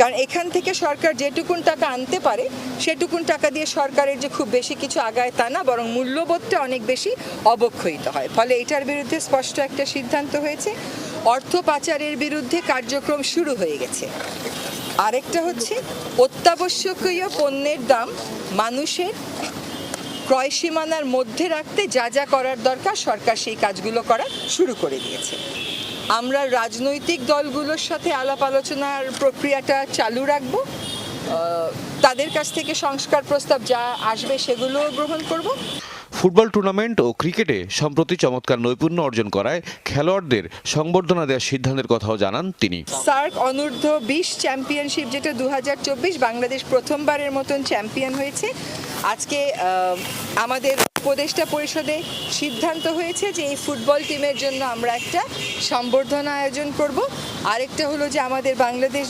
কারণ এখান থেকে সরকার যেটুকুন টাকা আনতে পারে সেটুকুন টাকা দিয়ে সরকারের যে খুব বেশি কিছু আগায় তা না, বরং মূল্যবোধটা অনেক বেশি অবক্ষয়িত হয়। ফলে এটার বিরুদ্ধে স্পষ্ট একটা সিদ্ধান্ত হয়েছে। অর্থ পাচারের বিরুদ্ধে কার্যক্রম শুরু হয়ে গেছে। আরেকটা হচ্ছে অত্যাবশ্যকীয় পণ্যের দাম মানুষের ক্রয় সীমানার মধ্যে রাখতে যা যা করার দরকার সরকার সেই কাজগুলো করা শুরু করে দিয়েছে। আমরা রাজনৈতিক দলগুলোর সাথে আলাপ আলোচনার প্রক্রিয়াটা চালু রাখব, তাদের কাছ থেকে সংস্কার প্রস্তাব যা আসবে সেগুলো গ্রহণ করব। ফুটবল টুর্নামেন্ট ও ক্রিকেটে সম্প্রতি চমৎকার নৈপুণ্য অর্জন করায় খেলোয়াড়দের সংবর্ধনা দেওয়ার সিদ্ধান্তের কথাও জানান তিনি। সার্ক অনূর্ধ্ব 20 চ্যাম্পিয়নশিপ, যেটা 2024 বাংলাদেশ প্রথমবারের মতন চ্যাম্পিয়ন হয়েছে। আজকে আমাদের উপদেষ্টা পরিষদে সিদ্ধান্ত হয়েছে যে এই ফুটবল টিমের জন্য আমরা একটা সংবর্ধনা আয়োজন করব। আরেকটা হলো যে আমাদের বাংলাদেশ